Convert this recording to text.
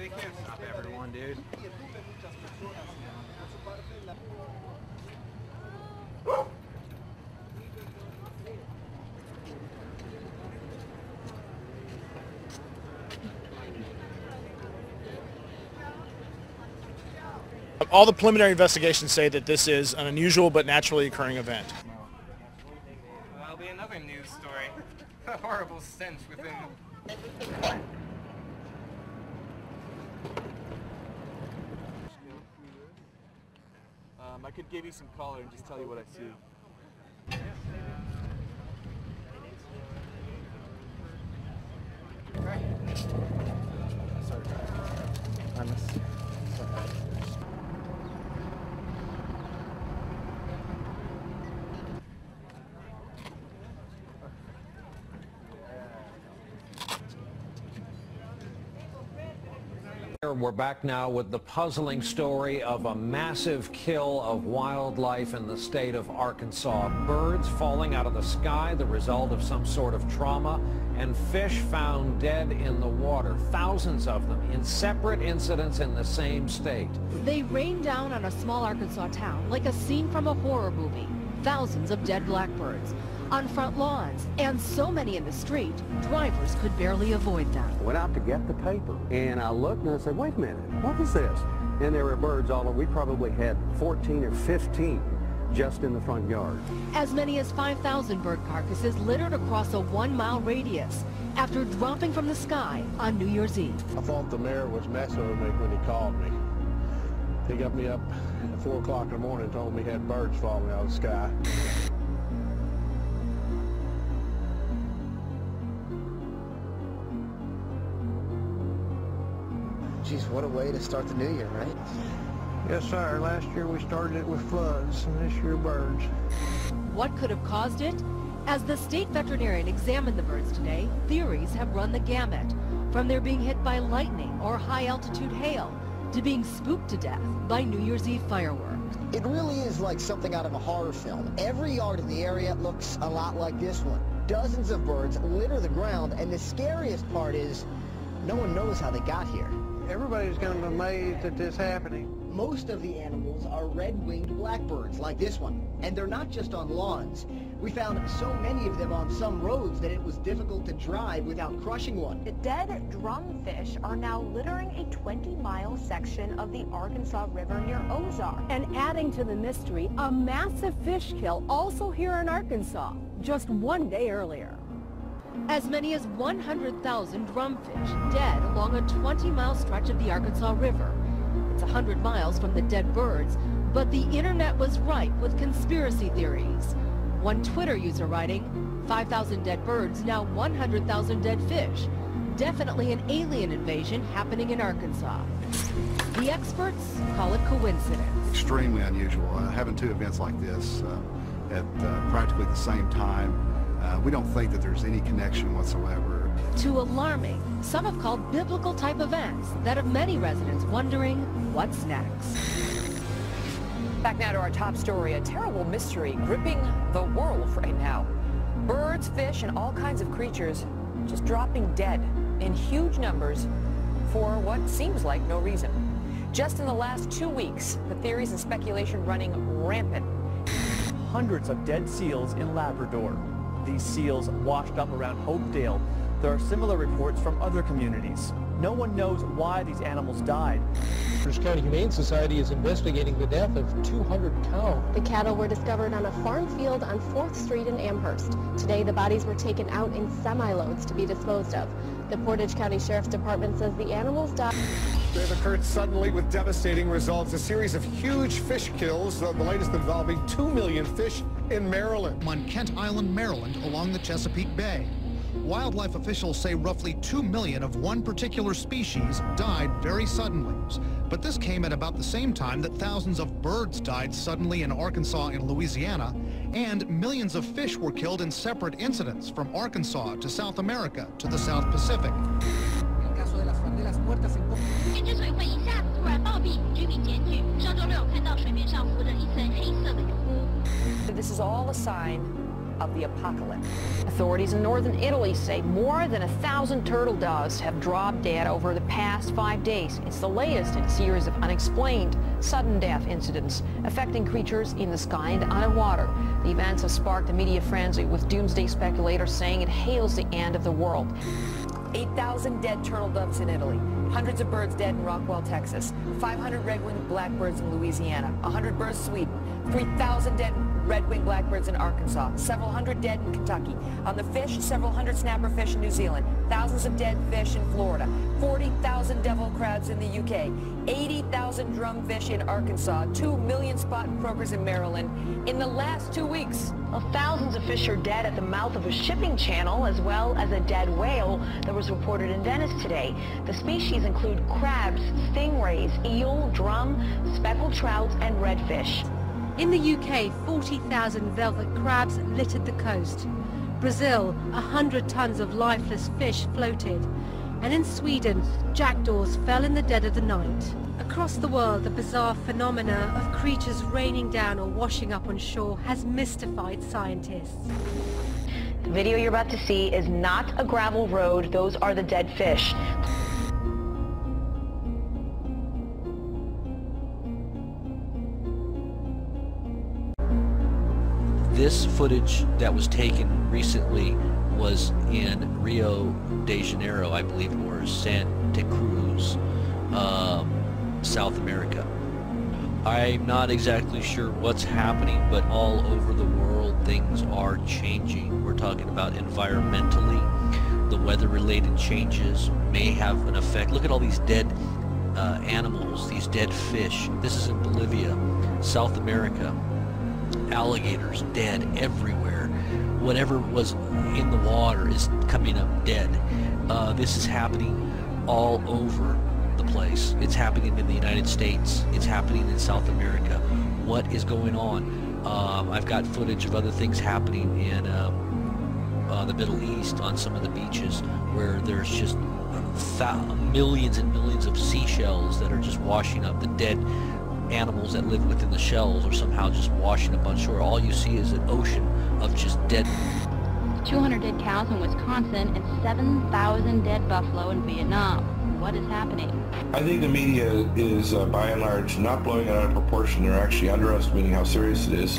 they can't stop everyone, dude. All the preliminary investigations say that this is an unusual but naturally occurring event. That'll be another news story. A horrible stench within. I could give you some color and just tell you what I see. We're back now with the puzzling story of a massive kill of wildlife in the state of Arkansas. Birds falling out of the sky, the result of some sort of trauma, and fish found dead in the water. Thousands of them in separate incidents in the same state. They rained down on a small Arkansas town like a scene from a horror movie. Thousands of dead blackbirds on front lawns, and so many in the street, drivers could barely avoid them. I went out to get the paper, and I looked and I said, wait a minute, what is this? And there were birds all over. We probably had 14 or 15 just in the front yard. As many as 5,000 bird carcasses littered across a 1-mile radius after dropping from the sky on New Year's Eve. I thought the mayor was messing with me when he called me. He got me up at 4 o'clock in the morning and told me he had birds falling out of the sky. Geez, what a way to start the new year, right? Yes, sir. Last year we started it with floods, and this year birds. What could have caused it? As the state veterinarian examined the birds today, theories have run the gamut, from their being hit by lightning or high-altitude hail to being spooked to death by New Year's Eve fireworks. It really is like something out of a horror film. Every yard in the area looks a lot like this one. Dozens of birds litter the ground, and the scariest part is no one knows how they got here. Everybody's kind of amazed at this happening. Most of the animals are red-winged blackbirds like this one, and they're not just on lawns. We found so many of them on some roads that it was difficult to drive without crushing one. The dead drumfish are now littering a 20-mile section of the Arkansas River near Ozark. And adding to the mystery, a massive fish kill also here in Arkansas, just one day earlier. As many as 100,000 drumfish dead along a 20-mile stretch of the Arkansas River. It's 100 miles from the dead birds, but the internet was ripe with conspiracy theories. One Twitter user writing, 5,000 dead birds, now 100,000 dead fish. Definitely an alien invasion happening in Arkansas. The experts call it coincidence. Extremely unusual. Having two events like this at practically the same time. We don't think that there's any connection whatsoever. Too alarming. Some have called biblical type events that have many residents wondering what's next. Back now to our top story, a terrible mystery gripping the world right now. Birds, fish, and all kinds of creatures just dropping dead in huge numbers for what seems like no reason. Just in the last 2 weeks, the theories and speculation running rampant. Hundreds of dead seals in Labrador. These seals washed up around Hopedale. There are similar reports from other communities. No one knows why these animals died. Rutgers County Humane Society is investigating the death of 200 cows. The cattle were discovered on a farm field on 4th Street in Amherst. Today, the bodies were taken out in semi-loads to be disposed of. The Portage County Sheriff's Department says the animals died. They've occurred suddenly with devastating results. A series of huge fish kills, the latest involving 2 million fish in Maryland. On Kent Island, Maryland, along the Chesapeake Bay. Wildlife officials say roughly 2 million of one particular species died very suddenly. But this came at about the same time that thousands of birds died suddenly in Arkansas and Louisiana, and millions of fish were killed in separate incidents from Arkansas to South America to the South Pacific. This is all a sign of the apocalypse. Authorities in northern Italy say more than 1,000 turtle doves have dropped dead over the past 5 days. It's the latest in a series of unexplained sudden death incidents affecting creatures in the sky and underwater. The events have sparked a media frenzy, with doomsday speculators saying it hails the end of the world. 8,000 dead turtle doves in Italy, hundreds of birds dead in Rockwell, Texas, 500 red-winged blackbirds in Louisiana, 100 birds in Sweden, 3,000 dead red-winged blackbirds in Arkansas, several hundred dead in Kentucky. On the fish, several hundred snapperfish in New Zealand, thousands of dead fish in Florida, 40,000 devil crabs in the UK, 80,000 drumfish in Arkansas, 2 million spotted croakers in Maryland in the last 2 weeks. Well, thousands of fish are dead at the mouth of a shipping channel, as well as a dead whale that was reported in Venice today. The species include crabs, stingrays, eel, drum, speckled trouts, and redfish. In the UK, 40,000 velvet crabs littered the coast. Brazil, 100 tons of lifeless fish floated. And in Sweden, jackdaws fell in the dead of the night. Across the world, the bizarre phenomena of creatures raining down or washing up on shore has mystified scientists. The video you're about to see is not a gravel road. Those are the dead fish. This footage that was taken recently was in Rio de Janeiro, I believe, or Santa Cruz, South America. I'm not exactly sure what's happening, but all over the world things are changing. We're talking about environmentally, the weather-related changes may have an effect. Look at all these dead animals, these dead fish. This is in Bolivia, South America. Alligators dead everywhere. Whatever was in the water is coming up dead. This is happening all over the place. It's happening in the United States. It's happening in South America. What is going on? I've got footage of other things happening in the Middle East on some of the beaches where there's just millions and millions of seashells that are just washing up. The dead animals that live within the shells are somehow just washing up on shore. All you see is an ocean of just dead. 200 dead cows in Wisconsin and 7,000 dead buffalo in Vietnam. What is happening? I think the media is, by and large, not blowing it out of proportion. They're actually underestimating how serious it is.